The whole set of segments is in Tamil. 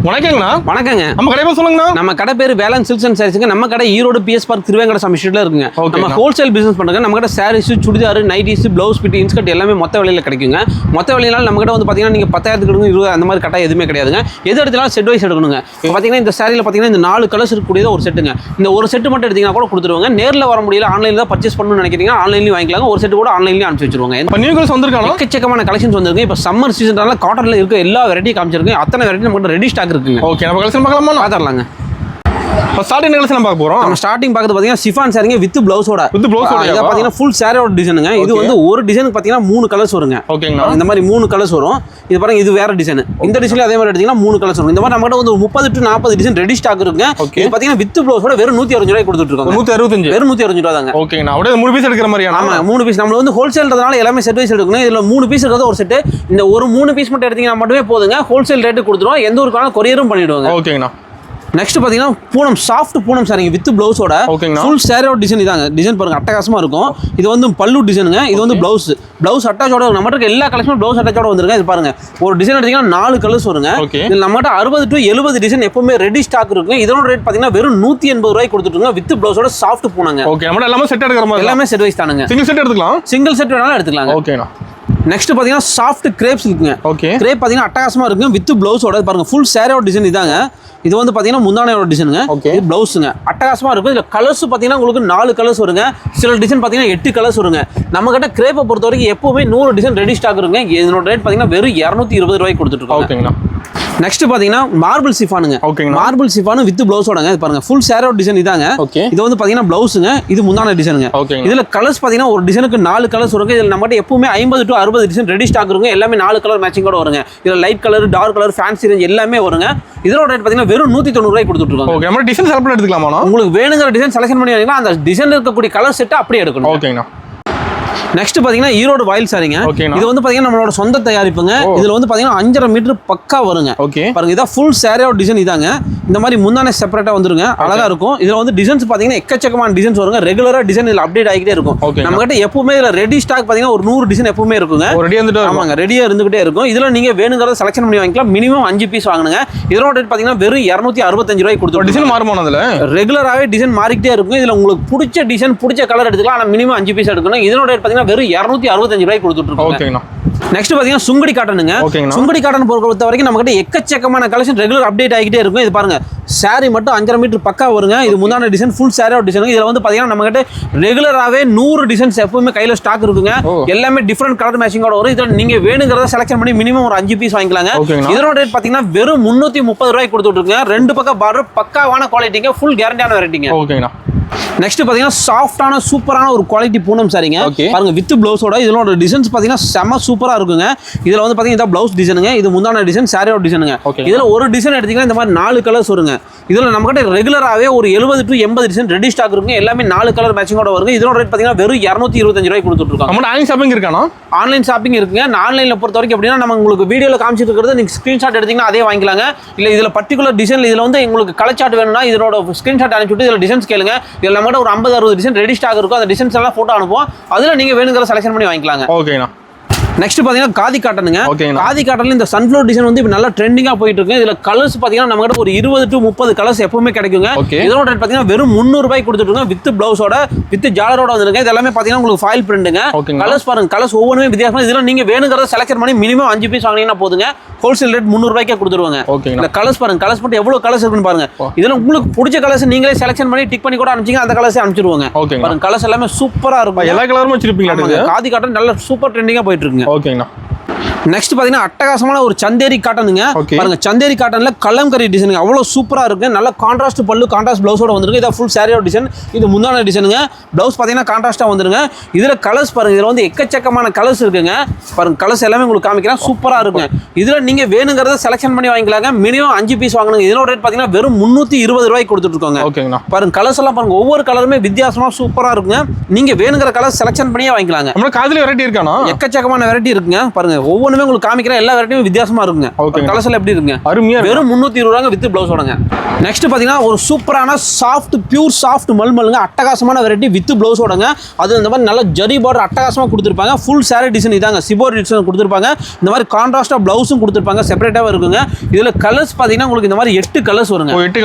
வணக்கங்கண்ணா. வணக்கங்க. நம்ம கடை பேர் சொல்லுங்கண்ணா. நம்ம கடை பேர் வேலன் சில்க்ஸ் அண்ட் சாரீஸ்ங்க. நம்ம கடை ஈரோடு பிஎஸ் பார்க் திருவேங்கட சாமி ஸ்ட்ரீட்ல இருக்குங்க. நம்ம ஹோல்சேல் பிசினஸ் பண்றோங்க. நம்ம கடை sarees, churidar, nighties, blouse bit, inskirt எல்லாமே மொத்த விலையில கிடைக்குங்க. மொத்த விலையினால நம்ம கடை வந்து பாத்தீங்கன்னா நீங்க 10,000க்கு எடுங்க, 20 அந்த மாதிரி கட்டா எதுவுமே கிடையாதுங்க. எது எடுத்தாலும் செட் வைஸ் எடுக்கணுங்க. இப்போ பாத்தீங்கன்னா இந்த சாரீல பாத்தீங்கன்னா இந்த 4 கலர்ஸ் இருக்கக்கூடியது ஒரு செட்டுங்க. இந்த ஒரு செட் மட்டும் எடுத்தீங்கன்னா கூட கொடுத்துருவாங்க. நேர்ல வர முடியல, ஆன்லைன்ல தான் பர்ச்சேஸ் பண்ணணும்னு நினைக்கிறீங்க, ஆன்லைன்லயும் வாங்கிக்கலாங்க. ஒரு செட் கூட ஆன்லைன்லயும் அனுப்பிச்சு வச்சிருவாங்க. இப்போ நியூ கலர்ஸ் வந்திருக்காங்க. எக்கச்சக்கமான கலெக்ஷன்ஸ் வந்திருக்கு. இப்போ சம்மர் சீசனால காட்டன்ல இருக்க எல்லா வெரைட்டி காமிச்சிருக்கேன். அத்தனை வெரைட்டி நம்ம ரெடி ஸ்டாக் இருக்குங்க. ஓகே, நம்ம கலெக்ஷன் பார்க்கலாமா? பாத்துறலாங்க. இப்போ ஸ்டார்டிங் கலெக்ஷன் பார்க்க போறோம். நம்ம ஸ்டார்டிங் பார்க்குறது பாத்தீங்கன்னா சிஃபான் சாரிங்க வித் பிளவுஸோட. இத பாத்தீங்கன்னா ஃபுல் சாரியோட டிசைனுங்க. இது வந்து ஒரு டிசைனுக்கு பாத்தீங்கன்னா 3 கலர்ஸ் வருங்க. ஓகேங்களா. இந்த மாதிரி 3 கலர்ஸ் வரும். இது பாருங்க, இது வேற டிசைன். இந்த டிசைன்ல அதே மாதிரி எடுத்தீங்கன்னா 3 கலர்ஸ் வரும். இந்த மாதிரி நம்மகிட்ட வந்து 30 to 40 டிசைன் ரெடி ஸ்டாக் இருக்குங்க. இது பாத்தீங்கன்னா வித் பிளவுஸோட வெறும் 165 ரூபாய் கொடுத்துட்டு இருக்கோம். 165 வெறும் 165 ரூபாய் தாங்க. ஓகேங்களா. அப்படியே 3 பீஸ் எடுக்கிற மாதிரியா? ஆமா, 3 பீஸ். நம்ம வந்து ஹோல்சேல்ன்றதுனால எல்லாமே செட் வைஸ் எடுக்கணும். இதுல 3 பீஸ் இருக்கிறது ஒரு செட். இந்த ஒரு 3 பீஸ் மட்டும் எடுத்தீங்கன்னா மட்டுமே போதுங்க. ஹோல்சேல் ரேட்டு கொடுத்துருவோம். எந்த ஊருக்கான கொரியரும் பண்ணிடுவாங்க. ஓகேங்கண்ணா. நெக்ஸ்ட் பாத்தீங்கன்னா பூனம் சாஃப்ட் பூனம் சாரிங்க வித் பிளவுஸோட. ஃபுல் சாரியோட டிசைன் இதாங்க. டிசைன் பாருங்க அட்டகாசமா இருக்கும். இது வந்து பல்லு டிசைனுங்க. இது வந்து பிளவுஸ் அட்டாச்சோட நம்மகிட்ட எல்லா கலெக்ஷனும் பிளவுஸ் அட்டாச்சோட வந்துருங்க. இது பாருங்க, ஒரு டிசைன் எடுத்தீங்கன்னா 4 கலர்ஸ் வருங்க. இதுல நம்மகிட்ட 60 to 70 டிசைன் எப்பவுமே ரெடி ஸ்டாக் இருக்குங்க. இதோட ரேட் பாத்தீங்கன்னா வெறும் 180 ரூபாய் கொடுத்துட்டுங்க. வித் பிளவுஸோட சாஃப்ட் பூனங்க. ஓகே, நம்ம எல்லாமே செட் எடுக்கிற மாதிரி. எல்லாமே செட் வைஸ் தானுங்க. சிங்கிள் செட் எடுத்துக்கலாம். சிங்கிள் செட் வேணாலும் எடுத்துக்கலாம். ஓகேண்ணா. நெக்ஸ்ட் பாத்தீங்கன்னா சாஃப்ட் கிரேப்ஸ் இருக்குங்க. ஓகே, கிரேப் பாத்தீங்கன்னா அட்டகாசமா இருக்குங்க. வித் பிளவுஸோட பாருங்க ஃபுல் சாரியோட டிசைன் இதாங்க. இது வந்து பாத்தீங்கன்னா முந்தானையோட டிசைனுங்க. இது பிளவுஸுங்க அட்டகாசமா இருக்கும். இதுல கலர்ஸ் பாத்தீங்கன்னா உங்களுக்கு 4 கலர்ஸ் வருங்க. சில டிசைன் பாத்தீங்கன்னா 8 கலர்ஸ் வருங்க. நம்ம கிட்ட கிரேப்பை பொறுத்த வரைக்கும் எப்பவுமே 100 டிசைன் ரெடி ஸ்டாக் இருக்குங்க. இதனோட ரேட் பாத்தீங்கன்னா வெறும் 220 ரூபாய் கொடுத்துட்டு இருக்கோம். ஓகேங்களா. நெக்ஸ்ட் பாத்தீங்கன்னா மார்பிள் சிஃபானுங்க. மார்பிள் சிஃபானு வித் பிளவுஸோடங்க. இது பாருங்க ஃபுல் சாரியோட டிசைன் இதாங்க. இது வந்து பாத்தீங்கன்னா பிளவுஸுங்க. இது முந்தான டிசைனுங்க. இதுல கலர்ஸ் பாத்தீங்கன்னா ஒரு டிசைனுக்கு 4 கலர்ஸ் வருங்க. இதுல நம்ம கிட்ட எப்பவுமே 50 to 60 டிசைன் ரெடி ஸ்டாக் இருக்குங்க. எல்லாமே 4 கலர் மேட்சிங்கோட வருங்க. இதுல light colour, dark colour, fancy range எல்லாமே வருங்க. இதோட ரேட் பாத்தீங்கன்னா வெறும் 190 ரூபாய் கொடுத்துட்டு இருக்கோம். ஓகே, நம்ம டிசைன் செலக்ட் எடுத்துக்கலாமா? உங்களுக்கு வேணுங்கிற டிசைன் செலக்ஷன் பண்ணி வைக்கலாம். அந்த டிசைன்ல இருக்கக்கூடிய கலர் செட் அப்படியே எடுக்கணும். ஓகேங்கண்ணா. நெக்ஸ்ட் பாத்தீங்கன்னா ஈரோடு வாயில் சாரிங்க. இது வந்து பாத்தீங்கன்னா நம்மளோட சொந்த தயாரிப்புங்க. இதுல வந்து பாத்தீங்கன்னா 5.5 மீட்டர் பக்கா வருங்க. பாருங்க, இதான் ஃபுல் சாரியோட டிசைன் இதாங்க. இந்த மாதிரி முந்தானே செப்பரேட்டா வந்துருங்க. அழகா இருக்கும். இதுல வந்து டிசைன்ஸ் பாத்தீங்கன்னா எக்கச்சக்கமான டிசைன்ஸ் வருங்க. ரெகுலரா டிசைன் இதுல அப்டேட் ஆகிட்டே இருக்கும். நம்ம கிட்ட எப்பவுமே இதுல ரெடி ஸ்டாக் பாத்தீங்கன்னா ஒரு 100 டிசைன் எப்பவுமே இருக்குங்க. ஆமாங்க, ரெடியா இருந்துகிட்டே இருக்கும். இதுல நீங்க வேணுங்கிறத செலக்ஷன் பண்ணி வாங்கிக்கலாம். மினிமம் 5 பீஸ் வாங்குங்க. இதோட ரேட் பாத்தீங்கன்னா வெறும் 265 ரூபாய் கொடுத்துருவோம். டிசைன் மாறுமானதுல ரெகுலராவே டிசைன் மாறிக்கிட்டே இருக்கும். இதுல உங்களுக்கு பிடிச்ச டிசைன் பிடிச்ச கலர் எடுத்துக்கலாம். ஆனா மினிமம் 5 பீஸ் எடுக்கணும். இதோட ரேட் பாத்தீங்கன்னா வெறும் 265 ரூபாய் கொடுத்துட்டு இருக்கோம். நெக்ஸ்ட் பாத்தீங்கன்னா சுங்குடி காட்டனுங்க. சுங்குடி காட்டன் பொறுத்த வரைக்கும் நம்ம கிட்ட எக்கச்சக்கமான கலெக்ஷன் ரெகுலர் அப்டேட் ஆகிட்டே இருக்கும். இது பாருங்க, சாரி மட்டும் 5.5 மீட்டர் பக்கா வருங்க. இது முந்தான டிசைன் ஃபுல் சாரியோட டிசைன். இதுல வந்து பாத்தீங்கன்னா நம்ம கிட்ட ரெகுலராவே 100 டிசைன்ஸ் எப்பவுமே கையில ஸ்டாக் இருக்குங்க. எல்லாமே டிஃபரெண்ட் கலர் மேட்சிங்கோட வரும். இதுல நீங்க வேணுங்கிறத செலக்ஷன் பண்ணி மினிமம் ஒரு 5 பீஸ் வாங்கிக்கலாங்க. இதோட ரேட் பாத்தீங்கன்னா வெறும் 330 ரூபாய் கொடுத்துட்டு இருக்குங்க. 2 பக்கம் பார்டர் பக்காவான குவாலிட்டிங்க. ஃபுல் கேரண்டியான வெரைட்டிங்க. ஓகேங்களா. நெக்ஸ்ட் பாத்தீங்கன்னா சாஃப்டான சூப்பரான ஒரு குவாலிட்டி பூனம் சாரிங்க. பாருங்க வித் பிளவுஸோட. இதோட டிசைன்ஸ் பாத்தீங்கன்னா செம சூப்பரா இருக்குங்க. இதுல வந்து பாத்தீங்கன்னா இதான் பிளவுஸ் டிசைனுங்க. இது முந்தான டிசைன், சாரியோட டிசைனுங்க. இதுல ஒரு டிசைன் எடுத்தீங்கன்னா இந்த மாதிரி 4 கலர்ஸ் வருங்க. இதுல நம்ம கிட்ட ரெகுலராவே ஒரு 70 to 80 டிசைன் ரெடி ஸ்டாக் இருக்குங்க. எல்லாமே 4 கலர் மேட்சிங்கோட வருங்க. இதோட ரேட் பாத்தீங்கன்னா வெறும் 225 ரூபாய் கொடுத்துட்டு இருக்கோம். நம்ம ஆன்லைன் ஷாப்பிங் இருக்கானா? ஆன்லைன் ஷாப்பிங் இருக்குங்க. ஆன்லைன்ல பொறுத்த வரைக்கும் எப்படின்னா நம்ம உங்களுக்கு வீடியோல காமிச்சிட்டு இருக்கிறது நீங்க ஸ்கிரீன்ஷாட் எடுத்தீங்கன்னா அதே வாங்கிக்கலாங்க. இல்ல இதுல பர்டிகுலர் டிசைன் இதுல வந்து உங்களுக்கு கலர் சார்ட் வேணும்னா இதோட ஸ்கிரீன்ஷாட் அனுப்பிட்டு இதுல டிசைன்ஸ் கேளுங்க. இதுல நம்ம கிட்ட ஒரு 50-60 டிசைன் ரெடி ஸ்டாக் இருக்கும். அந்த டிசைன்ஸ் எல்லாம் போட்டோ அனுப்புவோம். அதுல நீங்க வேணுங்கிற செலக்ஷன் பண்ணி வாங்கிக்கலாங்க. ஓகேண்ணா. நெக்ஸ்ட் பாத்தீங்கன்னா காதி காட்டனுங்க. காதி காட்டன்ல இந்த சன்ஃப்ளவர் டிசைன் வந்து இப்ப நல்லா ட்ரெண்டிங்கா போயிட்டு இருக்கு. இதுல கலர்ஸ் பாத்தீங்கன்னா நம்ம கிட்ட ஒரு 20 to 30 கலர்ஸ் எப்பவுமே கிடைக்குங்க. இதோட ரேட் பாத்தீங்கன்னா வெறும் 300 ரூபாய் கொடுத்துட்டு இருக்கோம். வித் பிளவுஸோட வித் ஜாலரோட வந்துருங்க. இது எல்லாமே பாத்தீங்கன்னா உங்களுக்கு ஃபாயில் பிரிண்ட்ங்க. கலர்ஸ் பாருங்க, கலர்ஸ் ஒவ்வொருமே வித்தியாசமா. இதுல நீங்க வேணுங்கிறத செலக்ட் பண்ணி மினிமம் 5 பீஸ் வாங்கினீங்கன்னா போதுங்க. ஹோல்சேல் ரேட் 300 ரூபாய்க்கே கொடுத்துருவாங்க. இந்த கலர்ஸ் பாருங்க, கலர்ஸ் மட்டும் எவ்வளவு கலர்ஸ் இருக்குன்னு பாருங்க. இதுல உங்களுக்கு பிடிச்ச கலர்ஸ் நீங்களே செலக்ஷன் பண்ணி டிக் பண்ணி கூட அனுப்பிச்சீங்க, அந்த கலர்ஸ் அனுப்பிச்சிருவாங்க. பாருங்க, கலர்ஸ் எல்லாமே சூப்பரா இருக்கும். எல்லா கலரும் வச்சிருப்பீங்க. காதி காட்டன் நல்ல சூப்பர் ட்ரெண்டிங்கா போயிட்டு இருக்குங்க. ஓகேங்களா. நெக்ஸ்ட் பாத்தீங்கன்னா அட்டகாசமான ஒரு சந்தேரி காட்டனுங்க. பாருங்க, சந்தேரி காட்டன்ல கலம்கரி டிசைன் அவ்வளவு சூப்பரா இருக்கு. நல்ல கான்ட்ராஸ்ட் பல்லு, கான்ட்ராஸ்ட் பிளவுஸோட வந்துருக்கு. இது ஃபுல் சாரியோட டிசைன். இது முந்தான டிசைனுங்க. பிளவுஸ் பாத்தீங்கன்னா கான்ட்ராஸ்டா வந்துருங்க. இதுல கலர்ஸ் பாருங்க, இதுல வந்து எக்கச்சக்கமான கலர்ஸ் இருக்குங்க. பாருங்க, கலர்ஸ் எல்லாமே உங்களுக்கு காமிக்கிறேன். சூப்பரா இருக்குங்க. இதுல நீங்க வேணுங்கிறத செலக்ஷன் பண்ணி வாங்கிக்கலாங்க. மினிமம் 5 பீஸ் வாங்கணும். இதோட ரேட் பாத்தீங்கன்னா வெறும் 320 ரூபாய் கொடுத்துட்டு இருக்கோங்க. பாருங்க, கலர்ஸ் எல்லாம் பாருங்க, ஒவ்வொரு கலருமே வித்தியாசமா சூப்பரா இருக்குங்க. நீங்க வேணுங்கிற கலர் செலக்ஷன் பண்ணியே வாங்கிக்கலாங்க. நம்ம காதுல வெரைட்டி இருக்கானா? எக்கச்சக்கமான வெரைட்டி இருக்குங்க. பாருங்க, ஒவ்வொரு ஒவ்வொன்றுமே உங்களுக்கு காமிக்கிற எல்லா வெரைட்டியும் வித்தியாசமா இருக்குங்க. கலர்ஸ் எல்லாம் எப்படி இருக்குங்க, அருமையா வெறும் 320 ரூபாங்க வித் பிளவுஸோடங்க. நெக்ஸ்ட் பாத்தீங்கன்னா ஒரு சூப்பரான சாஃப்ட் பியூர் சாஃப்ட் மல்மலுங்க, அட்டகாசமான வெரைட்டி வித் பிளவுஸோடங்க. அது இந்த மாதிரி நல்ல ஜரி பார்டர் அட்டகாசமா கொடுத்துருப்பாங்க. ஃபுல் saree டிசைன் இதாங்க, சிபோரி டிசைன் கொடுத்துருப்பாங்க. இந்த மாதிரி கான்ட்ராஸ்டா பிளவுஸும் கொடுத்துருப்பாங்க, செப்பரேட்டாவே இருக்குங்க. இதுல கலர்ஸ் பாத்தீங்கன்னா உங்களுக்கு இந்த மாதிரி 8 கலர்ஸ் வருங்க.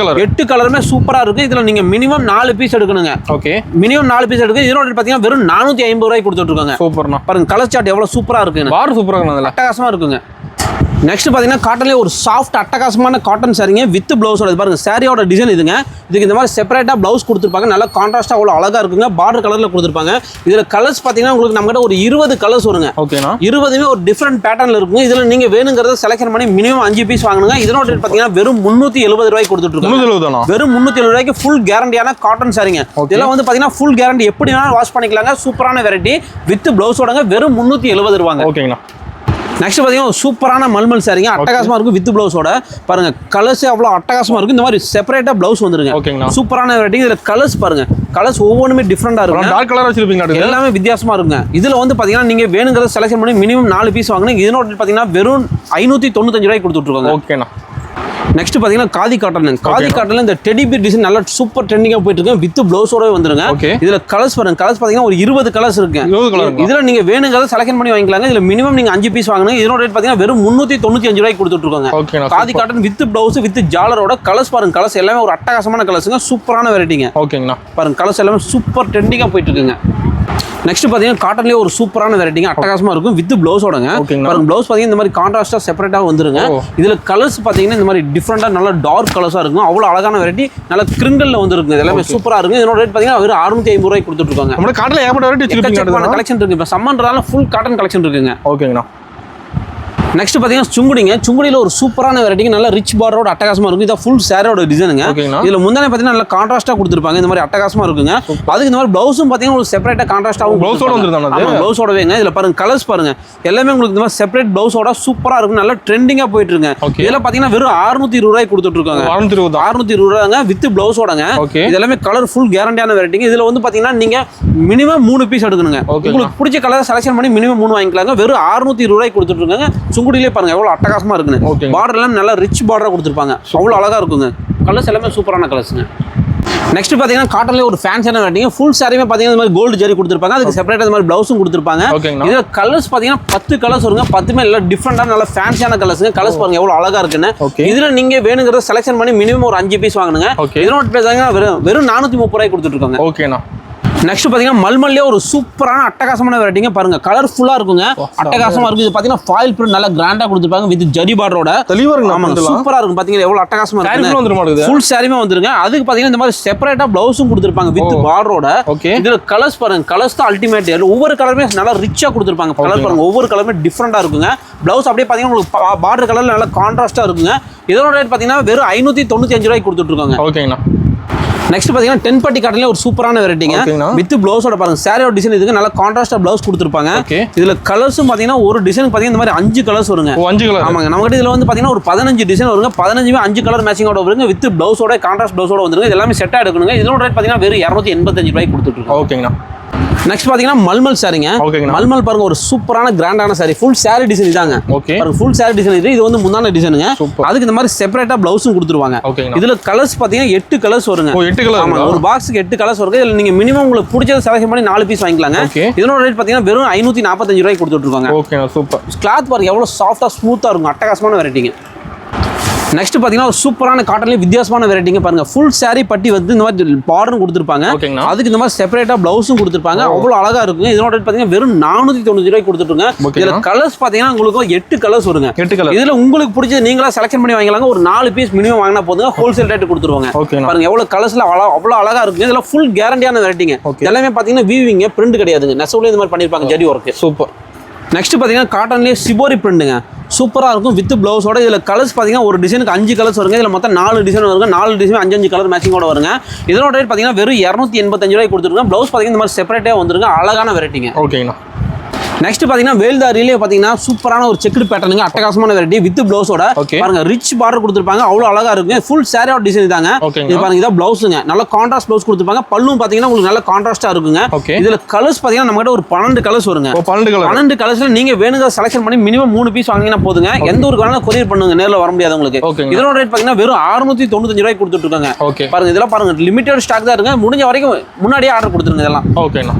8 கலருமே சூப்பரா இருக்கு. இதுல நீங்க மினிமம் 4 பீஸ் எடுக்கணுங்க. ஓகே, மினிமம் 4 பீஸ் எடுக்க. இதோட பாத்தீங்கன்னா வெறும் 450 ரூபாய்க்கு கொடுத்துட்டு இருக்காங்க. சூப்பர்ண்ணா, பாருங்க கலர் சார்ட் எவ்வளவு சூப்பரா இருக்கு, பார்டர் சூப்பரா இருக்கு, அட்டகாசமா இருக்குங்க. நெக்ஸ்ட் பாத்தீங்கன்னா காட்டன்லேயே ஒரு சாஃப்ட் அட்டகாசமான காட்டன் சாரீங்க வித் பிளவுஸோட. பாருங்க சாரியோட டிசைன் இதுங்க. இதுக்கு இந்த மாதிரி செப்பரேட்டா பிளவுஸ் கொடுத்துருப்பாங்க, நல்லா கான்ட்ராஸ்டா அவ்வளோ அழகா இருக்குங்க. பார்டர் கலர்ல கொடுத்துருப்பாங்க. இதுல கலர்ஸ் பாத்தீங்கன்னா உங்களுக்கு நம்ம கிட்ட ஒரு 20 கலர்ஸ் வருங்க. ஓகேனா, 20மே ஒரு டிஃப்ரெண்ட் பேட்டர்ன்ல இருக்குங்க. இதுல நீங்க வேணுங்கிறத செலக்ஷன் பண்ணி மினிமம் 5 பீஸ் வாங்கணுங்க. இதனோட ரேட் பாத்தீங்கன்னா வெறும் 370 ரூபாய்க்கு கொடுத்துட்டு இருக்காங்க. வெறும் 370 ரூபாய்க்கு ஃபுல் கேரண்டியான காட்டன் சாரீங்க. இதெல்லாம் வந்து பாத்தீங்கன்னா ஃபுல் கேரண்டி, எப்படி வேணாலும் வாஷ் பண்ணிக்கலாங்க. சூப்பரான வெரைட்டி வித் பிளவுஸோடங்க, வெறும் 370 ரூபாங்க. ஓகேங்களா. நெக்ஸ்ட் பார்த்தீங்கன்னா ஒரு சூப்பரான மல்மல் சாரீங்க, அட்டகாசமாக இருக்கும் வித் பிளவுஸோட. பாருங்க கலர்ஸ் அவ்வளோ அட்டகாசமாக இருக்கும். இந்த மாதிரி செப்பரேட்டாக பிளவுஸ் வந்துருங்க. ஓகேங்களா, சூப்பரான வெரைட்டி. இதில் கலர்ஸ் பாருங்க, கலர்ஸ் ஒவ்வொன்றுமே டிஃப்ரெண்டாக இருக்கும். டார்க் கலர் வச்சிருப்பீங்க, எல்லாமே வித்தியாசமாக இருக்குங்க. இதில் வந்து பார்த்தீங்கன்னா நீங்கள் வேணுங்கிறத செலக்ஷன் பண்ணி மினிமம் 4 பீஸ் வாங்கணும். இதனோட பார்த்தீங்கன்னா வெறும் 595 ரூபாய்க்கு கொடுத்துட்ருக்காங்க. ஓகேண்ணா. நெக்ஸ்ட் பாத்தீங்கன்னா காதி காட்டன். காதி காட்டன்ல இந்த டெடி பீர் டிசைன் நல்லா சூப்பர் ட்ரெண்டிங்கா போயிட்டு இருக்கு. வித் பிளவுஸோட வந்துருங்க. இதுல கலர்ஸ் பாருங்க, கலர்ஸ் பாத்தீங்கன்னா ஒரு 20 கலர்ஸ் இருக்கு. இதுல நீங்க வேணுங்கிறத செலக்ட் பண்ணி வாங்கிக்கலாங்க. இதுல மினிமம் நீங்க 5 பீஸ் வாங்கணும். இதனோட ரேட் பாத்தீங்கன்னா வெறும் 395 ரூபாய்க்கு கொடுத்துட்டு இருக்காங்க. Khadi cotton with blouse with ஜாலரோட. கலர்ஸ் பாருங்க, கலர்ஸ் எல்லாமே ஒரு அட்டகாசமான கலர்ஸ்ங்க, சூப்பரான வெரைட்டிங்க. ஓகேங்களா, பாருங்க கலர்ஸ் எல்லாமே சூப்பர் ட்ரெண்டிங்கா போயிட்டு இருக்குங்க. நெக்ஸ்ட் பாத்தீங்கன்னா காட்டன்லேயே ஒரு சூப்பரான வெரைட்டிங்க, அட்டகாசமா இருக்கும் வித் பிளவுஸோடங்க. பாருங்க பிளவுஸ் பாத்தீங்கன்னா இந்த மாதிரி கான்ட்ராஸ்டா செப்பரேட்டா வந்துருங்க. இதுல கலர்ஸ் பாத்தீங்கன்னா இந்த மாதிரி டிஃப்ரெண்டா நல்லா டார்க் கலர்ஸா இருக்கும். அவ்வளவு அழகான வெரைட்டி, நல்ல கிரிங்கல்ல வந்துருக்கு. எல்லாமே சூப்பரா இருக்கும். இதனோட ரேட் பாத்தீங்கன்னா வெறும் 650 ரூபாய்க்கு கொடுத்துட்டு இருக்காங்க. நம்ம காட்டன்ல ஏகப்பட்ட வெரைட்டி வச்சிருக்கீங்க, கலெக்ஷன் இருக்கு. இப்ப சம்மன்றதால ஃபுல் காட்டன் கலெக்ஷன் இருக்குங்க. ஓகேங்களா. நெக்ஸ்ட் பாத்தீங்கன்னா சுங்குடிங்க. சுங்குடியில ஒரு சூப்பரான வெரைட்டிங்க, நல்ல ரிச் பார்டரோட அட்டகாசமா இருக்கும். இதான் ஃபுல் சாரியோட டிசைனுங்க. இதுல முந்தானே பாத்தீங்கன்னா நல்ல கான்ட்ராஸ்டா கொடுத்துருப்பாங்க. இந்த மாதிரி அட்டகாசமா இருக்குங்க. அதுக்கு இந்த மாதிரி பிளவுஸும் பாத்தீங்கன்னா ஒரு செப்பரேட்டா கான்ட்ராஸ்டாவும் பிளவுஸோட வந்துருந்தாங்க. பிளவுஸோடவேங்க. இதுல பாருங்க கலர்ஸ் பாருங்க, எல்லாமே உங்களுக்கு இந்த மாதிரி செப்பரேட் பிளவுஸோட சூப்பரா இருக்கும். நல்லா ட்ரெண்டிங்கா போயிட்டு இருக்குங்க. இதெல்லாம் பாத்தீங்கன்னா வெறும் 620 ரூபாய்க்கு கொடுத்துட்டு இருக்காங்க. 620 ரூபாய்ங்க வித் பிளவுஸோடங்க. இது எல்லாமே கலர் ஃபுல் கேரண்டியான வெரைட்டிங்க. இதுல வந்து பாத்தீங்கன்னா நீங்க மினிமம் 3 பீஸ் எடுக்கணுங்க. உங்களுக்கு பிடிச்ச கலர் செலக்ஷன் பண்ணி மினிமம் 3 வாங்கிக்கலாங்க. வெறும் 620 ரூபாய்க்கு கொடுத்துட்டு இருக்காங்க. சுங்குடியிலே பாருங்க எவ்வளவு அட்டகாசமா இருக்குன்னு. பார்டர் எல்லாம் நல்லா ரிச் பார்டரா கொடுத்துருப்பாங்க, அவ்வளவு அழகா இருக்குங்க. கலர்ஸ் எல்லாமே சூப்பரான கலர்ஸ்ங்க. நெக்ஸ்ட் பாத்தீங்கன்னா காட்டன்ல ஒரு ஃபேன்சியான வெரைட்டிங்க. ஃபுல் சாரியுமே பாத்தீங்கன்னா இந்த மாதிரி கோல்டு ஜரி கொடுத்துருப்பாங்க. அதுக்கு செப்பரேட்டா இந்த மாதிரி பிளவுஸும் கொடுத்துருப்பாங்க. இதுல கலர்ஸ் பாத்தீங்கன்னா 10 கலர்ஸ் வருங்க. 10மே எல்லாம் டிஃப்ரெண்டான நல்ல ஃபேன்சியான கலர்ஸ்ங்க. கலர்ஸ் பாருங்க எவ்வளவு அழகா இருக்குன்னு. இதுல நீங்க வேணுங்கிறத செலக்ஷன் பண்ணி மினிமம் ஒரு 5 பீஸ் வாங்கணுங்க. இதனோட பேசாங்க வெறும் 430 ரூபாய்க்கு கொடுத்துட்டு இருக்காங்க. ஓகேண்ணா. நெக்ஸ்ட் பாத்தீங்கன்னா மல்மல்லே ஒரு சூப்பரான அட்டகாசமான வெரைட்டிங்க. பாருங்க கலர்ஃபுல்லா இருக்குங்க, அட்டகாசமா இருக்கு. இது பாத்தீங்கன்னா ஃபாயில் பிரிண்ட் நல்லா கிராண்டா கொடுத்துருப்பாங்க வித் ஜரி பார்டரோட. சூப்பரா இருக்கும். பாத்தீங்கன்னா எவ்வளவு அட்டகாசமா இருக்கு. ஃபுல் சாரியுமே வந்துருங்க. அதுக்கு பாத்தீங்கன்னா இந்த மாதிரி செப்பரேட்டா பிளவுஸும் கொடுத்துருப்பாங்க வித் பார்டரோட. இதுல கலர்ஸ் பாருங்க, கலர்ஸ் தான் அல்டிமேட். ஒவ்வொரு கலருமே நல்லா ரிச்சா கொடுத்துருப்பாங்க. கலர் பாருங்க, ஒவ்வொரு கலருமே டிஃப்ரெண்டா இருக்குங்க. பிளவுஸ் அப்படியே பாத்தீங்கன்னா உங்களுக்கு பார்டர் கலர்ல நல்லா கான்ட்ராஸ்டா இருக்குங்க. இதோட ரேட் பாத்தீங்கன்னா வெறும் 595 ரூபாய்க்கு கொடுத்துட்டு இருக்காங்க. ஓகேங்களா. நெக்ஸ்ட் பாத்தீங்கன்னா 10 பட்டி காட்டன்ல ஒரு சூப்பரான வெரைட்டிங்க வித் பிளவுஸோட. பாருங்க சாரியோட டிசைன் இதுக்கு நல்ல கான்ட்ராஸ்டா பிளவுஸ் கொடுத்துருப்பாங்க. இதுல கலர்ஸும் பாத்தீங்கன்னா ஒரு டிசைன் பாத்தீங்கன்னா இந்த மாதிரி 5 கலர்ஸ் வருங்க. 5 கலர். ஆமாங்க, நம்ம கிட்ட இதுல வந்து பாத்தீங்கன்னா ஒரு 15 டிசைன் வருங்க. 15மே 5 கலர் மேட்சிங்கோட வருங்க வித் பிளவுஸோட கான்ட்ராஸ்ட் பிளவுஸோட வந்துருங்க. இது எல்லாமே செட்டா எடுக்கணுங்க. இதோட ரேட் பாத்தீங்கன்னா வெறும் 285 ரூபாய்க்கு கொடுத்துட்டு இருக்கோம். ஓகேங்களா. நெக்ஸ்ட் பாத்தீங்கன்னா மல்மல் சாரிங்க. மல்மல் பாருங்க ஒரு சூப்பரான கிராண்டான சாரி. ஃபுல் சாரி டிசைன் இதாங்க. பாருங்க ஃபுல் சாரி டிசைன் இது வந்து முந்தான டிசைனுங்க. அதுக்கு இந்த மாதிரி செப்பரேட்டா பிளவுஸும் கொடுத்துருவாங்க. இதுல கலர்ஸ் பாத்தீங்கன்னா 8 கலர்ஸ் வருங்க. 8 கலர். ஆமா, ஒரு பாக்ஸ்க்கு 8 கலர்ஸ் வருங்க. இதுல நீங்க மினிமம் உங்களுக்கு பிடிச்சத செலக்ட் பண்ணி 4 பீஸ் வாங்கிக்கலாங்க. இதனோட ரேட் பாத்தீங்கன்னா வெறும் 545 ரூபாய்க்கு கொடுத்துட்டு இருக்காங்க. Okay, super. கிளாத் பாருங்க எவ்வளவு சாஃப்ட்டா ஸ்மூத்தா இருக்கும், அட்டகாசமான வெரைட்டிங்க. நெக்ஸ்ட் பாத்தீங்கன்னா ஒரு சூப்பரான காட்டன்ல வித்தியாசமான வெரைட்டிங்க. பாருங்க ஃபுல் சாரி பட்டி வந்து இந்த மாதிரி பார்டரும் கொடுத்துருப்பாங்க. அதுக்கு இந்த மாதிரி செப்பரேட்டா பிளவுஸும் கொடுத்துருப்பாங்க. அவ்வளவு அழகா இருக்கும். இதனோட ரேட் பாத்தீங்கன்னா வெறும் 490 ரூபாய்க்கு கொடுத்துருங்க. இதுல கலர்ஸ் பாத்தீங்கன்னா உங்களுக்கு 8 கலர்ஸ் வருங்க. இதுல உங்களுக்கு பிடிச்சது நீங்களா செலக்ஷன் பண்ணி வாங்கிக்கலாங்க. ஒரு 4 பீஸ் மினிமம் வாங்கினா போதுங்க, ஹோல்சேல் ரேட் கொடுத்துருவாங்க. பாருங்க எவ்வளவு கலர்ஸ்ல அவ்வளவு அழகா இருக்கு. இதெல்லாம் ஃபுல் கேரண்டியான வெரைட்டிங்க. எல்லாமே பாத்தீங்கன்னா வீவிங் பிரிண்ட் கிடையாதுங்க, நெசவுல இந்த மாதிரி பண்ணிருப்பாங்க ஜரி ஒர்க். சூப்பர். நெக்ஸ்ட் பாத்தீங்கன்னா காட்டன்லயே சிபோரி பிரிண்ட்டுங்க, சூப்பரா இருக்கும் வித் பிளவுஸோட. இதுல கலர்ஸ் பாத்தீங்கன்னா ஒரு டிசைனுக்கு 5 கலர்ஸ் வருங்க. இதுல மொத்தம் 4 டிசைன் வருங்க. 4 டிசைன் 5 கலர் மேட்சிங்கோட வருங்க. இதோட ரேட் பாத்தீங்கன்னா வெறும் 285 ரூபாய்க்கு கொடுத்துருங்க. பிளவுஸ் பாத்தீங்கன்னா இந்த மாதிரி செப்பரேட்டா வந்துருங்க. அழகான வெரைட்டிங்க. ஓகேங்களா. நெக்ஸ்ட் பாத்தீங்கன்னா வேல்தாரியிலே பாத்தீங்கன்னா சூப்பரான ஒரு செக்குடு பேட்டர்னுங்க, அட்டகாசமான வெரைட்டி வித் ப்ளவுஸோட. பாருங்க ரிச் பார்டர் கொடுத்துருப்பாங்க, அவ்வளவு அழகா இருக்கு. ஃபுல் சாரி அவுட் டிசைன் தாங்க. இது பாருங்க, இதான் பிளவுஸுங்க. நல்ல கான்ட்ராஸ்ட் பிளவுஸ் கொடுத்துருப்பாங்க. பல்லும் பாத்தீங்கன்னா உங்களுக்கு நல்ல கான்ட்ராஸ்டா இருக்குங்க. இதுல கலர்ஸ் பாத்தீங்கன்னா நம்ம கிட்ட ஒரு 12 கலர்ஸ் வருங்க. 12 கலர்ஸ்ல நீங்க வேணுங்க செலக்ஷன் பண்ணி மினிமம் 3 பீஸ் வாங்கினா போதுங்க. எந்த ஒரு காரணம் கொரியர் பண்ணுங்க, நேர்ல வர முடியாது உங்களுக்கு. இதோட ரேட் பாத்தீங்கன்னா வெறும் 695 ரூபாய்க்கு கொடுத்துட்டு இருக்காங்க. பாருங்க இதெல்லாம் பாருங்க லிமிடெட் ஸ்டாக் தான் இருக்கு. முடிஞ்ச வரைக்கும் முன்னாடியே ஆர்டர் கொடுத்துருங்க இதெல்லாம். ஓகேண்ணா.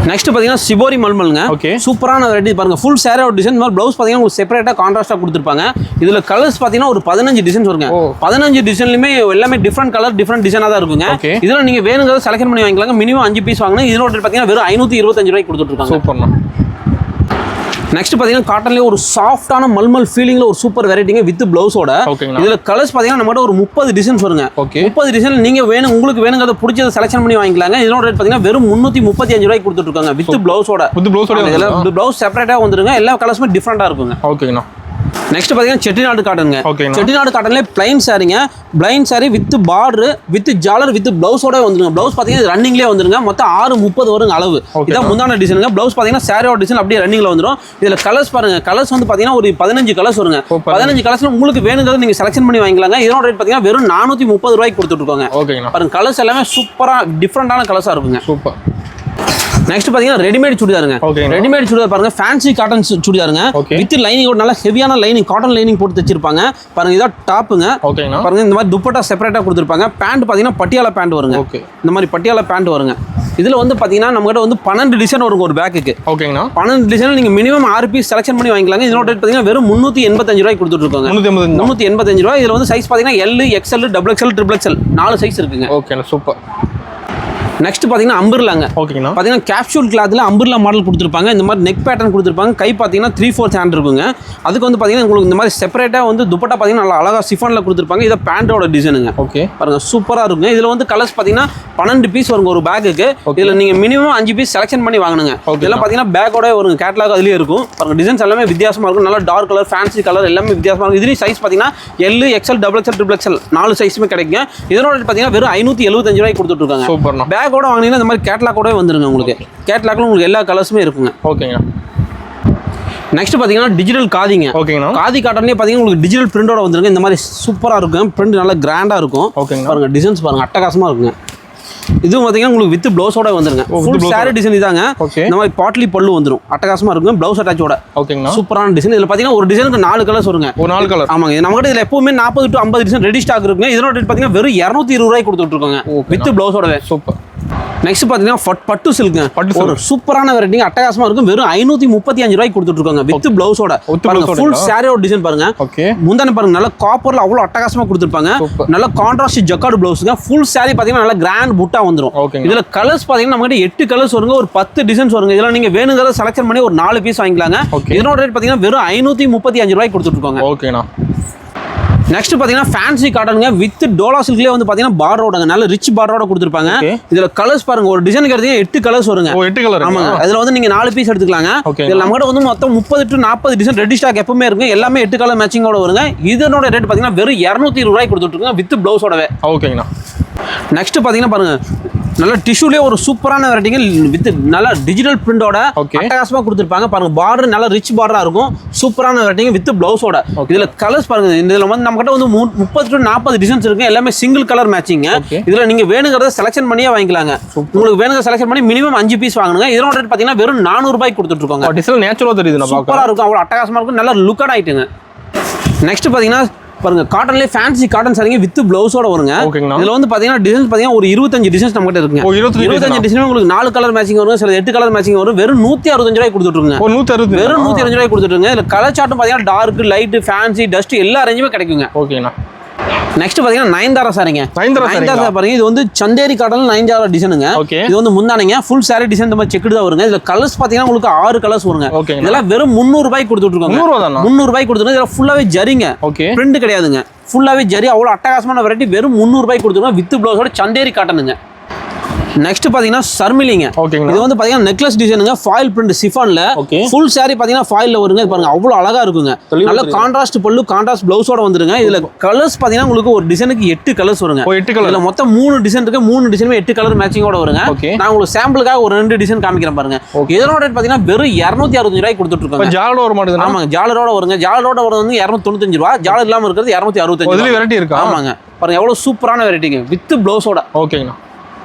நெக்ஸ்ட் பாத்தீங்கன்னா சிபோரி மல்மல்ங்க. சூப்பரான வெரைட்டி பாருங்க. Full sorry out design. Blouse பாத்தீங்கன்னா உங்களுக்கு செப்பரேட்டா கான்ட்ராஸ்டா கொடுத்துருப்பாங்க. இதுல கலர்ஸ் பாத்தீங்கன்னா ஒரு 15 டிசைன்ஸ் வருங்க. 15 டிசைன்லயுமே எல்லாமே டிஃப்ரெண்ட் கலர் டிஃப்ரெண்ட் டிசைனா தான் இருக்குங்க. இதுல நீங்க வேணுங்கிறத செலக்ட் பண்ணி வாங்கிக்கலாம். மினிமம் 5 பீஸ் வாங்கினா இதோட ரேட் பாத்தீங்கன்னா வெறும் 525 ரூபாய்க்கு கொடுத்துட்டு இருக்காங்க. சூப்பர்ண்ணா. நெக்ஸ்ட் பாத்தீங்கன்னா காட்டன்லயே ஒரு சாஃப்டான மல்மல் ஃபீலிங்ல ஒரு சூப்பர் வெரைட்டிங்க வித் பிளவுஸோட. இதுல கலர்ஸ் பாத்தீங்கன்னா நம்ம ஒரு 30 டிசைன்ஸ் வருங்க. 30 டிசைன் நீங்க வேணும் உங்களுக்கு வேணுங்கிறத பிடிச்சத செலக்ஷன் பண்ணி வாங்கிக்கலாங்க. இதோட ரேட் பாத்தீங்கன்னா வெறும் 335 ரூபாய்க்கு கொடுத்துட்டு இருக்காங்க வித் பிளவுஸோட. பிளவுஸ் செப்பரேட்டா வந்துருங்க. எல்லா கலர்ஸுமே டிஃப்ரெண்டா இருக்குங்க. ஓகேண்ணா. நெக்ஸ்ட் பாத்தீங்கன்னா செட்டிநாடு காட்டனுங்க. செட்டிநாடு காட்டன்ல பிளைன் சாரிங்க. Plain sari with border with ஜாலர் வித் பிளவுஸோட வந்துருங்க. பிளவுஸ் பாத்தீங்கன்னா ரன்னிங்லேயே வந்துருங்க. மொத்தம் 630 வருங்க அளவு. இதான் முந்தான டிசைனுங்க. பிளவுஸ் பாத்தீங்கன்னா சாரி அவுட் டிசைன் அப்படியே ரன்னிங்ல வந்துரும். இதுல கலர்ஸ் பாருங்க. கலர்ஸ் வந்து பாத்தீங்கன்னா ஒரு 15 கலர்ஸ் வருங்க. 15 கலர்ஸ்ல உங்களுக்கு வேணுங்கிறத நீங்க செலக்ஷன் பண்ணி வாங்கிக்கலாங்க. இதோட ரேட் பாத்தீங்கன்னா வெறும் 430 ரூபாய்க்கு கொடுத்துட்டு இருக்காங்க. பாருங்க கலர்ஸ் எல்லாமே சூப்பரா டிஃப்ரெண்டான கலர்ஸா இருக்குங்க. சூப்பர். நெக்ஸ்ட் பாத்தீங்கன்னா ரெடிமேட் சுடிதாருங்க. ரெடிமேட் சுடிதார் பாருங்க, ஃபேன்சி காட்டன் சுடிதாருங்க வித் லைனிங், நல்ல ஹெவியான லைனிங், காட்டன் லைனிங் போட்டு தச்சிருப்பாங்க. பாருங்க இதான் டாப்புங்க. பாருங்க இந்த மாதிரி துப்பட்டா செப்பரேட்டா கொடுத்துருப்பாங்க. பேண்ட் பாத்தீங்கன்னா பட்டியாலா பேண்ட் வருங்க. இந்த மாதிரி பட்டியாலா பேண்ட் வருங்க. இதுல வந்து பாத்தீங்கன்னா நம்ம கிட்ட வந்து 12 டிசைன் வரும் ஒரு பேக்குக்கு. ஓகேங்களா. 12 டிசைன் நீங்க மினிமம் 6 பீஸ் செலக்ஷன் பண்ணி வாங்கிக்கலாங்க. இதோட ரேட் பாத்தீங்கன்னா வெறும் 385 ரூபாய்க்கு கொடுத்துட்டு இருக்காங்க. 385 ரூபாய். இதுல வந்து சைஸ் பாத்தீங்கன்னா L, XL, XXL, XXL 4 size இருக்குங்க. ஓகேண்ணா. சூப்பர். நெக்ஸ்ட் பாத்தீங்கன்னா அம்பர்லாங்க. ஓகேங்களா. பாத்தீங்கன்னா கேப்சூல் கிளாத்ல அம்பர்லா மாடல் கொடுத்துருப்பாங்க. இந்த மாதிரி நெக் பேட்டர்ன் கொடுத்துருப்பாங்க. கை பாத்தீங்கன்னா 3/4 ஹேண்ட் இருக்குங்க. அதுக்கு வந்து பாத்தீங்கன்னா உங்களுக்கு இந்த மாதிரி செப்பரேட்டா வந்து துப்பட்டா பாத்தீங்கன்னா நல்லா அழகா சிஃபான்ல கொடுத்துருப்பாங்க. இத பேண்டோட டிசைனுங்க. ஓகே பாருங்க சூப்பரா இருக்குங்க. இதுல வந்து கலர்ஸ் பாத்தீங்கன்னா 12 பீஸ் வருங்க ஒரு பேக்குக்கு. இதுல நீங்க மினிமம் 5 பீஸ் செலக்ஷன் பண்ணி வாங்கணுங்க. இதெல்லாம் பாத்தீங்கன்னா பேக்கோட வருங்க. கேட்டலாக் அதுலயே இருக்கும். பாருங்க டிசைன்ஸ் எல்லாமே வித்தியாசமா இருக்கும். நல்லா டார்க் கலர், ஃபேன்சி கலர் எல்லாமே வித்தியாசமா இருக்கும். இதுலயும் சைஸ் பாத்தீங்கன்னா L, XL, XXL, XXL 4 சைஸுமே கிடைக்குங்க. இதோட ரேட் பாத்தீங்கன்னா வெறும் 575 ரூபாய்க்கு கொடுத்துட்டு இருக்காங்க. சூப்பர்ண்ணா. பேக்கோட வாங்கினீங்கன்னா இந்த மாதிரி கேட்டலாக்கோட வந்துருங்க. உங்களுக்கு கேட்டலாக்ல உங்களுக்கு எல்லா கலர்ஸுமே இருக்குங்க. ஓகேங்க. நெக்ஸ்ட் பாத்தீங்கன்னா டிஜிட்டல் காதிங்க. ஓகேங்களா. காதி காட்டன்லயே பாத்தீங்கன்னா உங்களுக்கு டிஜிட்டல் பிரிண்டோட வந்துருங்க. இந்த மாதிரி சூப்பரா இருக்கும். பிரிண்ட் நல்லா கிராண்டா இருக்கும். பாருங்க டிசைன்ஸ் பாருங்க அட்டகாசமா இருக்குங்க. இதுவும் பாத்தீங்கன்னா உங்களுக்கு வித் பிளவுஸோட வந்துருங்க. ஃபுல் சாரி டிசைன் இதாங்க. இந்த மாதிரி பாட்லி பல்லு வந்துரும். அட்டகாசமா இருக்கும். பிளவுஸ் அட்டாச்சோட. ஓகேங்களா. சூப்பரான டிசைன். இதுல பாத்தீங்கன்னா ஒரு டிசைனுக்கு 4 கலர்ஸ் வருங்க. 4 கலர். ஆமாங்க. நம்ம கிட்ட இதுல எப்பவுமே 40 to 50 டிசைன் ரெடி ஸ்டாக் இருக்குங்க. இதோட ரேட் பாத்தீங்கன்னா வெறும் 220 ரூபாய்க்கு கொடுத்துட்டு இருக்காங்க வித் பிளவுஸோட. சூப்பர். நெக்ஸ்ட் பாத்தீங்கன்னா பட்டு சில்க்ங்க. ஒரு சூப்பரான வெரைட்டி அட்டகாசமா இருக்கும். வெறும் 535 ரூபாய்க்கு கொடுத்துட்டு இருக்காங்க வித் பிளவுஸோட. ஃபுல் சாரியோட டிசைன் பாருங்க. முந்தான பாருங்க நல்ல காப்பர்ல அவ்வளவு அட்டகாசமா கொடுத்துருப்பாங்க. நல்ல கான்ட்ராஸ்ட் ஜக்கார்டு பிளவுஸ்ங்க. ஃபுல் சாரி பாத்தீங்கன்னா நல்ல கிராண்ட் புட்டா வந்துரும். இதுல கலர்ஸ் பாத்தீங்கன்னா நம்ம கிட்ட 8 கலர்ஸ் வருங்க. ஒரு 10 டிசைன்ஸ் வருங்க. இதெல்லாம் நீங்க வேணுங்கிறத செலக்ஷன் பண்ணி ஒரு 4 பீஸ் வாங்கிக்கலாங்க. இதோட ரேட் பாத்தீங்கன்னா வெறும் 535 ரூபாய்க்கு கொடுத்துட்டு இருக்காங்க. ஓகேண்ணா. நெக்ஸ்ட் பாத்தீங்கன்னா ஃபேன்சி காட்டனுங்க வித் டோலா சில்க்லயே வந்து பாத்தீங்கன்னா பார்டரோட நல்ல ரிச் பார்டரோட கொடுத்துருப்பாங்க. இதுல கலர்ஸ் பாருங்க. ஒரு டிசைனுக்கு எடுத்தீங்கன்னா 8 கலர்ஸ் வருங்க. 8 கலர். ஆமாங்க. அதுல வந்து நீங்க 4 பீஸ் எடுத்துக்கலாங்க. இதுல நம்ம கிட்ட வந்து மொத்தம் 30 to 40 டிசைன் ரெடி ஸ்டாக் எப்பவுமே இருக்கு. எல்லாமே 8 கலர் மேட்சிங்கோட வருங்க. இதனோட ரேட் பாத்தீங்கன்னா வெறும் 220 ரூபாய்க்கு கொடுத்துட்டு இருக்காங்க வித் பிளவுஸோடவே. ஓகேங்கண்ணா. நெக்ஸ்ட் பாத்தீங்கன்னா பாருங்க நல்ல டிஷ்யூலயே ஒரு சூப்பரான வெரைட்டிங்க வித் நல்ல டிஜிட்டல் பிரிண்டோட அட்டகாசமா கொடுத்துருப்பாங்க. பாருங்க பார்டர் நல்ல ரிச் பார்டரா இருக்கும். சூப்பரான வெரைட்டிங்க வித் பிளவுஸோட. இதுல கலர்ஸ் பாருங்க. இதுல வந்து நம்ம கிட்ட வந்து 30 to 40 டிசைன்ஸ் இருக்கு. எல்லாமே சிங்கிள் கலர் மேட்சிங். இதுல நீங்க வேணுங்கிறத செலக்ஷன் பண்ணியே வாங்கிக்கலாங்க. உங்களுக்கு வேணுங்கிற செலக்ஷன் பண்ணி மினிமம் 5 பீஸ் வாங்கணுங்க. இதோட ரேட் பாத்தீங்கன்னா வெறும் 400 ரூபாய்க்கு கொடுத்துட்டு இருக்காங்க. டிசைன் நேச்சுரலா தெரியுது. சூப்பரா இருக்கும். அவ்வளவு அட்டகாசமா இருக்கும். நல்ல லுக்கட் ஆயிட்டுங்க. நெக்ஸ்ட் பாத்தீங்கன்னா பாருங்க காட்டன்லயே ஃபேன்சி காட்டன் சாரிங்க வித் பிளவுஸோட வருங்க. இதுல வந்து பாத்தீங்கன்னா டிசைன்ஸ் பாத்தீங்கன்னா ஒரு 25 டிசைன்ஸ் நம்ம கிட்ட இருக்குங்க. 25 டிசைன் உங்களுக்கு 4 கலர் மேட்சிங் வரும். சில 8 கலர் மேட்சிங் வரும். வெறும் 165 ரூபாய்க்கு கொடுத்துட்டு இருக்காங்க. வெறும் 165 ரூபாய்க்கு கொடுத்துட்டு இருக்காங்க. இதுல கலர் சார்ட்டும் பாத்தீங்கன்னா டார்க், லைட், ஃபேன்சி, டஸ்ட் எல்லா ரேஞ்சுமே கிடைக்குங்க. ஓகேண்ணா. நெக்ஸ்ட் பாத்தீங்கன்னா நயன்தாரா சாரிங்க. நயன்தாரா பாருங்க. இது வந்து சந்தேரி காட்டன்ல நயன்தாரா டிசைனுங்க. இது வந்து முந்தானைங்க. ஃபுல் சாரி டிசைன் இந்த மாதிரி செக்குடு தான் வருங்க. இதுல கலர்ஸ் பாத்தீங்கன்னா உங்களுக்கு 6 கலர்ஸ் வருங்க. இதெல்லாம் வெறும் 300 ரூபாய்க்கு கொடுத்துட்டு இருக்காங்க. 300 ரூபாய்க்கு கொடுத்துருக்காங்க. இதெல்லாம் ஃபுல்லாவே ஜரிங்க. பிரிண்ட் கிடையாதுங்க. ஃபுல்லாவே ஜரி. அவ்வளவு அட்டகாசமான வெரைட்டி. வெறும் 300 ரூபாய்க்கு கொடுத்துருக்காங்க வித் பிளவுஸோட. சந்தேரி காட்டனுங்க. நெக்ஸ்ட் பாத்தீங்கன்னா சர்மிலிங்க. ஓகேங்க. இது வந்து பாத்தீங்கன்னா நெக்லஸ் டிசைனுங்க, ஃபாயில் பிரிண்ட் சிஃபான்ல. ஃபுல் saree பாத்தீங்கன்னா ஃபாயில்ல வருங்க. இது பாருங்க அவ்வளவு அழகா இருக்குங்க. நல்ல கான்ட்ராஸ்ட் பல்லு, கான்ட்ராஸ்ட் ப்ளவுஸோட வந்துருங்க. இதுல கலர்ஸ் பாத்தீங்கன்னா உங்களுக்கு ஒரு டிசைனுக்கு 8 கலர்ஸ் வருங்க. 8 கலர். இதுல மொத்தம் 3 டிசைன் இருக்கு. 3 டிசைனுமே 8 கலர் மேட்சிங்கோட வருங்க. நான் உங்களுக்கு சாம்பிளுக்காக ஒரு 2 டிசைன் காமிக்கிறேன் பாருங்க. இதனோட ரேட் பாத்தீங்கன்னா வெறும் 265 ரூபாய்க்கு கொடுத்துட்டு இருக்காங்க. ஜாலரோட வர மாட்டேங்குது. ஆமாங்க, ஜாலரோட வருங்க. ஜாலரோட வரது வந்து 295 ரூபாய். ஜாலர் இல்லாம இருக்கிறது 265. இதுல வெரைட்டி இருக்கு. ஆமாங்க, பாருங்க எவ்வளவு சூப்பரான வெரைட்டிங்க வித் ப்ளவுஸோட. ஓகேங்கண்ணா.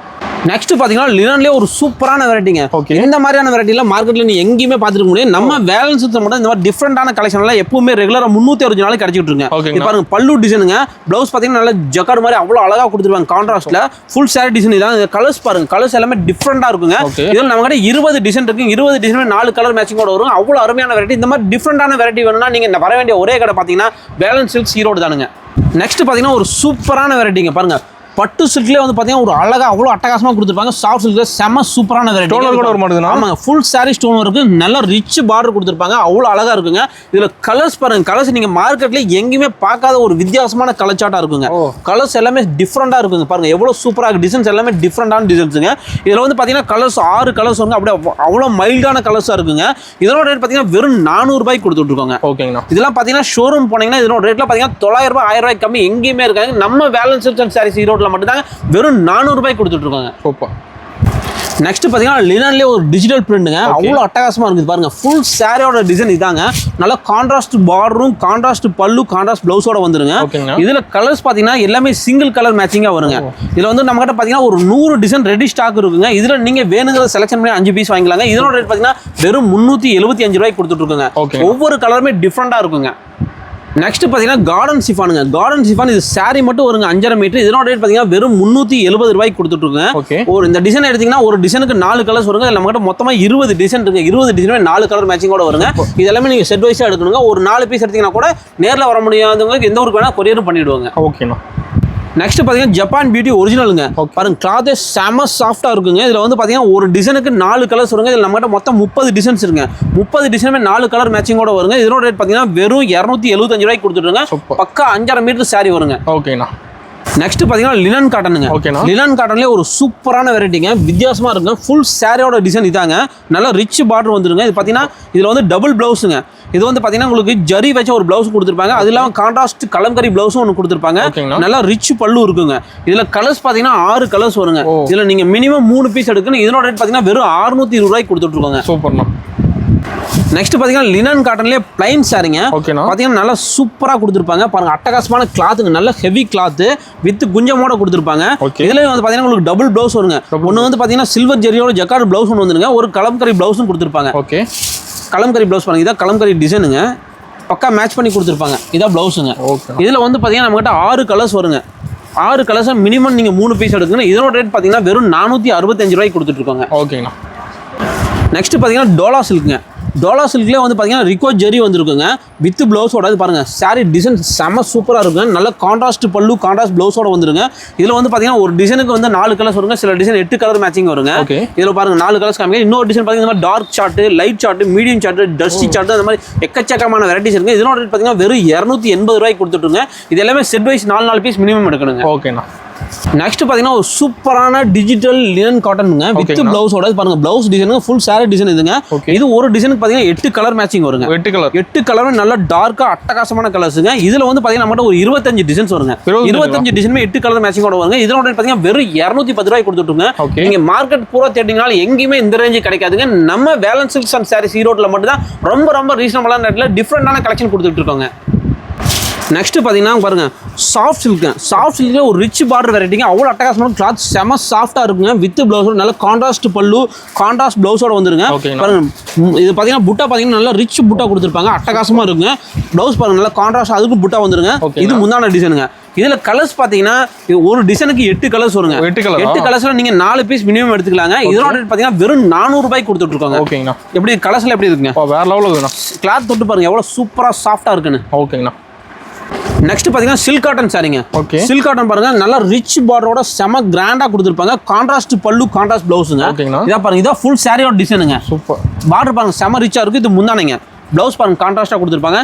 நெக்ஸ்ட் பாத்தீங்கன்னா லினன்லயே ஒரு சூப்பரான வெரைட்டிங்க. இந்த மாதிரியான வெரைட்டில மார்க்கெட்ல நீ எங்கேயுமே பாத்துக்க முடியாது. நம்ம வேலன்ஸ் மட்டும் இந்த மாதிரி டிஃபரெண்டான கலெக்ஷன் எல்லாம் எப்பவுமே ரெகுலரா 360 நாளைக்கு கிடைச்சிட்டு இருக்கு. இது பாருங்க பல்லு டிசைனுங்க, பிளவுஸ் பாத்தீங்கன்னா நல்ல ஜக்கார்ட் மாதிரி அவ்வளவு அழகா கொடுத்துருவாங்க. கான்ட்ராஸ்ட்ல ஃபுல் saree டிசைன் இதான். கலர்ஸ் பாருங்க, கலர்ஸ் எல்லாமே டிஃபரெண்டா இருக்குங்க. இதுல நம்ம கிட்ட 20 டிசைன் இருக்கு. 20 டிசைன் 4 கலர் மேட்சிங்கோட வரும். அவ்வளவு அருமையான வெரைட்டி. இந்த மாதிரி டிஃபரெண்டான வெரைட்டி வேணும்னா நீங்க வர வேண்டிய ஒரே கடை பாத்தீங்கன்னா வேலன்ஸ் சில்க்ஸ் ஈரோடு தானுங்க. நெக்ஸ்ட் பாத்தீங்கன்னா ஒரு சூப்பரான வெரைட்டிங்க பாருங்க. பட்டு சில்க்லேயே வந்து பார்த்தீங்கன்னா ஒரு அழகா அவ்வளோ அட்டகாசமாக கொடுத்துருப்பாங்க. சாஃப்ட் சில்க்ல செம்ம சூப்பரான வெரைட்டி. ஸ்டோன் கூட வர மாட்டேங்குது. ஆமாங்க, ஃபுல் saree ஸ்டோன் இருக்கு. நல்ல ரிச் பார்டர் கொடுத்துருப்பாங்க. அவ்வளோ அழகா இருக்குங்க. இதுல கலர்ஸ் பாருங்க, கலர்ஸ் நீங்க மார்க்கெட்ல எங்கேயுமே பார்க்காத ஒரு வித்தியாசமான கலர் சார்ட்டா இருக்குங்க. கலர்ஸ் எல்லாமே டிஃப்ரெண்டா இருக்குங்க. பாருங்க எவ்வளவு சூப்பரா இருக்கு. டிசைன்ஸ் எல்லாமே டிஃப்ரெண்டான டிசைன்ஸுங்க. இதுல வந்து பாத்தீங்கன்னா கலர்ஸ் 6 கலர்ஸ் வந்து அப்படியே அவ்வளோ மைல்டான கலர்ஸா இருக்குங்க. இதனோட ரேட் பாத்தீங்கன்னா வெறும் 400 ரூபாய்க்கு கொடுத்துட்டு இருக்காங்க. ஓகேங்களா. இதெல்லாம் பாத்தீங்கன்னா ஷோரூம் போனீங்கன்னா இதனோட ரேட்ல பாத்தீங்கன்னா 900 ரூபாய் 1000 ரூபாய்க்கு கம்மி எங்கேயுமே இருக்காங்க. நம்ம வேலன்ஸ் சில்க்ஸ் அண்ட் சாரீஸ் ஈரோட்ல மட்டும் தான் வெறும் 400 ரூபாய்க்கு கொடுத்துட்டு இருக்காங்க. நெக்ஸ்ட் பாத்தீங்கன்னா லினன்லயே ஒரு டிஜிட்டல் பிரிண்ட்ங்க. அவ்வளவு அட்டகாசமா இருக்குது பாருங்க. ஃபுல் சாரியோட டிசைன் இதாங்க. நல்ல கான்ட்ராஸ்ட் பார்டரும், கான்ட்ராஸ்ட் பல்லு, கான்ட்ராஸ்ட் பிளவுஸோட வந்துருங்க. இதுல கலர்ஸ் பாத்தீங்கன்னா எல்லாமே சிங்கிள் கலர் மேட்சிங்கா வருங்க. இதுல வந்து நம்ம கிட்ட பாத்தீங்கன்னா ஒரு 100 டிசைன் ரெடி ஸ்டாக் இருக்குங்க. இதுல நீங்க வேணுங்கிற செலக்ஷன் பண்ணி 5 பீஸ் வாங்கிக்கலாங்க. இதனோட ரேட் பாத்தீங்கன்னா வெறும் 375 ரூபாய்க்கு கொடுத்துட்டு இருக்காங்க. ஒவ்வொரு கலருமே டிஃப்ரெண்டா இருக்குங்க. நெக்ஸ்ட் பாத்தீங்கன்னா கார்டன் சிஃபானுங்க. கார்டன் சிஃபான் இது saree மட்டும் வருங்க 5.5 மீட்டர். இதனோட ரேட் பாத்தீங்கன்னா வெறும் 370 ரூபாய்க்கு கொடுத்துட்டு இருக்காங்க. ஒரு இந்த டிசைன் எடுத்தீங்கன்னா ஒரு டிசைனுக்கு 4 கலர்ஸ் வருங்க. நம்ம கிட்ட மொத்தமா 20 டிசைன் இருக்கு. 20 டிசைனுமே 4 கலர் மேட்சிங்கோட வருங்க. இது எல்லாமே நீங்க செட் வைஸா எடுக்கணுங்க. ஒரு 4 பீஸ் எடுத்தீங்கன்னா கூட நேர்ல வர முடியாதவங்களுக்கு எந்த ஊருக்கு வேணா கொரியர் பண்ணிடுவாங்க. ஓகேண்ணா. நெக்ஸ்ட் பாத்தீங்கன்னா ஜப்பான் பியூட்டி ஒரிஜினலுங்க. பாருங்க கிளாத் செம சாஃப்டா இருக்குங்க. இதுல வந்து பாத்தீங்கன்னா ஒரு டிசைனுக்கு 4 கலர்ஸ் வருங்க. இதுல நம்ம கிட்ட மொத்தம் 30 டிசைன்ஸ் இருக்குங்க. 30 டிசைனுமே 4 கலர் மேட்சிங்கோட வருங்க. இதனோட ரேட் பாத்தீங்கன்னா வெறும் 275 ரூபாய்க்கு கொடுத்துட்டுருங்க. பக்கா 5.5 மீட்டர் saree வருங்க. ஓகேண்ணா. நெக்ஸ்ட் பாத்தீங்கன்னா லினன் காட்டனுங்க. லினன் காட்டன்லயே ஒரு சூப்பரான வெரைட்டிங்க. வித்தியாசமா இருக்குங்க. ஃபுல் சாரியோட டிசைன் இதாங்க. நல்ல ரிச் பார்டர் வந்துருங்க. இது பாத்தீங்கன்னா இதுல வந்து டபுள் பிளவுஸுங்க. இது வந்து பாத்தீங்கன்னா உங்களுக்கு ஜரி வச்ச ஒரு பிளவுஸ் கொடுத்துருப்பாங்க. அது இல்லாம கான்ட்ராஸ்ட் கலம்கரி பிளவுஸும் ஒன்று கொடுத்துருப்பாங்க. நல்லா ரிச் பல்லு இருக்குங்க. இதுல கலர்ஸ் பாத்தீங்கன்னா 6 கலர்ஸ் வருங்க. இதுல நீங்க மினிமம் 3 பீஸ் எடுக்கணும். இதனோட ரேட் பாத்தீங்கன்னா வெறும் 620 ரூபாய்க்கு கொடுத்துட்டு இருக்காங்க. சூப்பர்ண்ணா. நெக்ஸ்ட் பாத்தீங்கன்னா லினன் காட்டன்லயே பிளைன் சாரிங்க. பாத்தீங்கன்னா நல்லா சூப்பரா கொடுத்துருப்பாங்க. பாருங்க அட்டகாசமான கிளாத்துங்க. நல்ல ஹெவி கிளாத் வித் குஞ்சமோட கொடுத்துருப்பாங்க. இதுல வந்து பாத்தீங்கன்னா உங்களுக்கு டபுள் பிளவுஸ் வருங்க. ஒன்னு வந்து பாத்தீங்கன்னா சில்வர் ஜெரியோட ஜக்கார்ட் பிளவுஸ் ஒன்று வந்துருங்க. ஒரு கலம்கரி பிளவுஸும் கொடுத்துருப்பாங்க. கலம்கரி பிளவுஸ் பாருங்க. இதான் கலம்கரி டிசைனுங்க. பக்கா மேட்ச் பண்ணி கொடுத்துருப்பாங்க. இதான் பிளவுஸுங்க. இதுல வந்து பாத்தீங்கன்னா நம்ம கிட்ட 6 கலர்ஸ் வருங்க. 6 கலர்ஸ் மினிமம் நீங்க 3 பீஸ் எடுக்கணும். இதனோட ரேட் பாத்தீங்கன்னா வெறும் 465 ரூபாய்க்கு கொடுத்துட்டு இருக்காங்க. ஓகேண்ணா. நெக்ஸ்ட் பாத்தீங்கன்னா டோலா சில்க்ங்க. டோலா சில்க்லேயே வந்து பார்த்தீங்கன்னா ரிக்கோ ஜெரி வந்துருக்குங்க. வித் ப்ளவுஸோட பாருங்க சாரி டிசைன் செம்ம சூப்பராக இருக்குங்க. நல்ல கான்ட்ராஸ்ட் பல்லு, கான்ட்ராஸ்ட் ப்ளவுஸோட வந்துருங்க. இதில் வந்து பார்த்தீங்கன்னா ஒரு டிசைனுக்கு வந்து 4 கலர்ஸ் வருங்க. சில டிசைன் 8 கலர் மேட்சிங் வருங்க. இதில் பாருங்க 4 கலர்ஸ் காமிங்க. இன்னொரு டிசைன் பார்த்தீங்கன்னா dark shade, light shade, medium shade, dusty shade, அந்த மாதிரி எக்கச்சக்கமான வெரைட்டிஸ் இருக்கு. இதனோட ரேட் பார்த்தீங்கன்னா வெறும் 280 ரூபாய்க்கு கொடுத்துட்டுருங்க. இது எல்லாமே செட் வைஸ் 4 பீஸ் மினிமம் எடுக்கணுங்க. ஓகேண்ணா. நெக்ஸ்ட் பாத்தீங்கன்னா ஒரு சூப்பரான டிஜிட்டல் லினன் காட்டனுங்க. வித் பிளவுஸோட பாருங்க. Blouse design full sorry design இதுங்க. இது ஒரு டிசைனுக்கு பாத்தீங்கன்னா 8 கலர் மேட்சிங் வருங்க. 8 கலரும் நல்ல டார்க்கா அட்டகாசமான கலர்ஸுங்க. இதுல வந்து பாத்தீங்கன்னா நம்ம ஒரு 25 டிசைன்ஸ் வருங்க. 25 டிசைனுமே 8 கலர் மேட்சிங்கோட வருங்க. இதனோட பாத்தீங்கன்னா வெறும் 210 ரூபாய்க்கு கொடுத்துட்டுங்க. நீங்க மார்க்கெட் பூரா தேடினாலும் எங்கேயுமே இந்த ரேஞ்சு கிடைக்காதுங்க. நம்ம வேலன்ஸ் சில்க்ஸ் அண்ட் சாரீஸ் ஈரோட்ல மட்டும் தான் ரொம்ப ரொம்ப ரீசனபிளான ரேட்ல டிஃப்ரெண்டான கலெக்ஷன் கொடுத்துட்டு இருக்காங்க. நெக்ஸ்ட் பாத்தீங்கன்னா பாருங்க சாஃப்ட் சில்க். சாஃப்ட் சில்க்ல ஒரு ரிச் பார்டர் வெரைட்டிங்க. அவ்வளோ அட்டகாசமான கிளாத் செம சாஃப்டா இருக்குங்க. வித் பிளவுஸோட நல்ல கான்ட்ராஸ்ட் பல்லு, கான்ட்ராஸ்ட் பிளவுஸோட வந்துருங்க. பாருங்க இது பாத்தீங்கன்னா புட்டா பாத்தீங்கன்னா நல்ல ரிச் புட்டா கொடுத்துருப்பாங்க. அட்டகாசமா இருக்குங்க. பிளவுஸ் பாருங்க நல்ல கான்ட்ராஸ்ட் அதுக்கும் புட்டா வந்துருங்க. இது முந்தான டிசைனுங்க. இதுல கலர்ஸ் பாத்தீங்கன்னா ஒரு டிசைனுக்கு 8 கலர்ஸ் வருங்க. 8 கலர்ஸ்ல நீங்க 4 பீஸ் மினிமம் எடுத்துக்கலாங்க. இதனோட பாத்தீங்கன்னா வெறும் 400 ரூபாய்க்கு கொடுத்துட்டு இருக்காங்க. ஓகேங்கண்ணா. எப்படி கலர்ஸ்ல எப்படி இருக்குங்க? வேற லெவல்ல இருக்குண்ணா. கிளாத் தொட்டு பாருங்க எவ்வளவு சூப்பரா சாஃப்டா இருக்குன்னு. ஓகேங்கண்ணா. நெக்ஸ்ட் பாத்தீங்கன்னா சில்க் காட்டன் சாரிங்க. சில்க் காட்டன் பாருங்க நல்ல ரிச் பார்டரோட செம கிராண்டா கொடுத்துருப்பாங்க. கான்ட்ராஸ்ட் பல்லு, கான்ட்ராஸ்ட் பிளவுஸுங்க. இதா பாருங்க இதான் ஃபுல் சாரியோட டிசைனுங்க. சூப்பர். பார்டர் பாருங்க செம ரிச்சா இருக்கு. இது முந்தானைங்க. பிளவுஸ் பாருங்க கான்ட்ராஸ்டா கொடுத்துருப்பாங்க.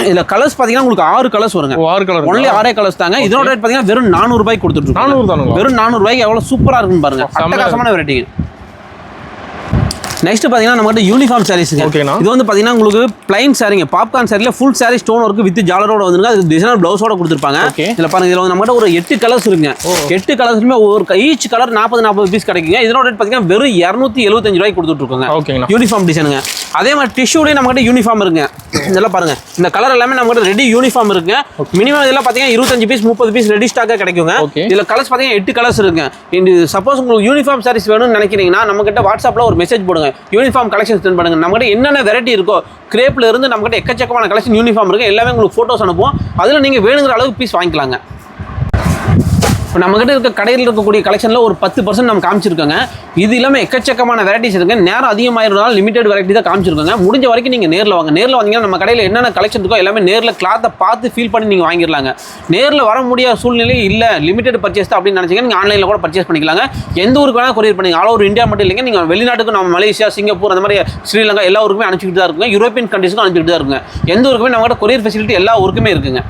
இதில் கலர்ஸ் பார்த்தீங்கன்னா உங்களுக்கு 6 கலர்ஸ் வருங்க. 6 கலர் ஒன்லி 6 கலர்ஸ் தாங்க. இதோட ரேட் பார்த்தீங்கன்னா வெறும் 400 ரூபாய்க்கு கொடுத்துட்டு 400 தானுங்க. வெறும் 400 ரூபாய்க்கு எவ்வளோ சூப்பராக இருக்குன்னு பாருங்க. அட்டகாசமான வெரைட்டி. நெக்ஸ்ட் பார்த்தீங்கன்னா நம்மகிட்ட யூனிஃபார்ம் சாரீஸ்ங்க. இது வந்து பார்த்தீங்கன்னா உங்களுக்கு பிளைன் சாரீங்க. பாப்கார்ன் சாரியில் full sari stone work with ஜாலரோட வந்துருங்க. அது டிசைனர் பிளவுஸோட கொடுத்துருப்பாங்க. இதில் பாருங்க, இதில் வந்து நம்மகிட்ட ஒரு 8 கலர்ஸ் இருக்குங்க. 8 கலர்ஸுமே ஒரு ஈச் கலர் 40 பீஸ் கிடைக்குங்க. இதோட ரேட் பார்த்தீங்கன்னா வெறும் 275 ரூபாய்க்கு கொடுத்துட்டு இருக்கோங்க. யூனிஃபார்ம் டிசைனுங்க. அதே மாதிரி டிஷ்யூலேயே நம்மகிட்ட யூனிஃபார்ம் இருக்குங்க. இதெல்லாம் பாருங்க, இந்த கலர் எல்லாமே நம்மகிட்ட ரெடி யூனிஃபார்ம் இருக்குங்க. மினிமம் இதெல்லாம் பார்த்தீங்கன்னா 25 பீஸ் 30 பீஸ் ரெடி ஸ்டாக்காக கிடைக்குங்க. இதில் கலர்ஸ் பார்த்தீங்கன்னா 8 கலர்ஸ் இருக்குங்க. சப்போஸ் உங்களுக்கு யூனிஃபார்ம் சாரீஸ் வேணும்னு நினைக்கிறீங்கன்னா நம்மகிட்ட வாட்ஸ்அப்பில் ஒரு மெசேஜ் போடுங்க. யூனிஃபார்ம் கலெக்ஷன் சென்ட் பண்ணுங்க. நம்மகிட்ட என்னென்ன வெரைட்டி இருக்கோ கிரேப்ல இருந்து நம்மகிட்ட எக்கச்சக்கமான கலெக்ஷன் யூனிஃபார்ம் இருக்கு. எல்லாமே உங்களுக்கு போட்டோஸ் அனுப்புவோம். அதில் நீங்கள் வேணுங்கிற அளவுக்கு பீஸ் வாங்கிக்கலாங்க. இப்போ நம்மகிட்ட இருக்க கடையில் இருக்கக்கூடிய கலெக்ஷனில் ஒரு 10% நம்ம காமிச்சிருக்கோங்க. இது இல்லாமல் எக்கச்சக்கமான வெரைட்டிஸ் இருக்குது. நேரம் அதிகமாகிறதுனால லிமிடெட் வெரைட்டி தான் காமிச்சிருக்கோங்க. முடிஞ்ச வரைக்கும் நீங்கள் நேரில் வாங்க. நேரில் வந்தீங்கன்னா நம்ம கடையில் என்னென்ன கலெக்ஷன் இருக்கோ எல்லாமே நேரில் கிளாத்தை பார்த்து ஃபீல் பண்ணி நீங்கள் வாங்கிடலாங்க. நேரில் வர முடியாத சூழ்நிலை இல்லை, லிமிடெட் பர்ச்சேஸ் தான் அப்படின்னு நினச்சிங்கன்னா நீங்கள் ஆன்லைனில் கூட பர்ச்சேஸ் பண்ணிக்கலாங்க. எந்த ஊருக்கு வேணால் கொரியர் பண்ணிங்க. ஆல் ஓவர் இந்தியா மட்டும் இல்லைங்க, நீங்கள் வெளிநாட்டுக்கு நம்ம மலேசியா, சிங்கப்பூர், அந்த மாதிரி ஸ்ரீலங்கா எல்லா ஊருக்குமே அனுப்பிச்சிட்டு தான் இருக்குங்க. யூரோப்பியன் கண்ட்ரீஸ்க்கும் அனுப்பிச்சிட்டு தான் இருக்குங்க. எந்த ஊருக்குமே நம்மகிட்ட கொரியர் ஃபெசிலிட்டி எல்லா ஊருக்குமே இருக்குங்க.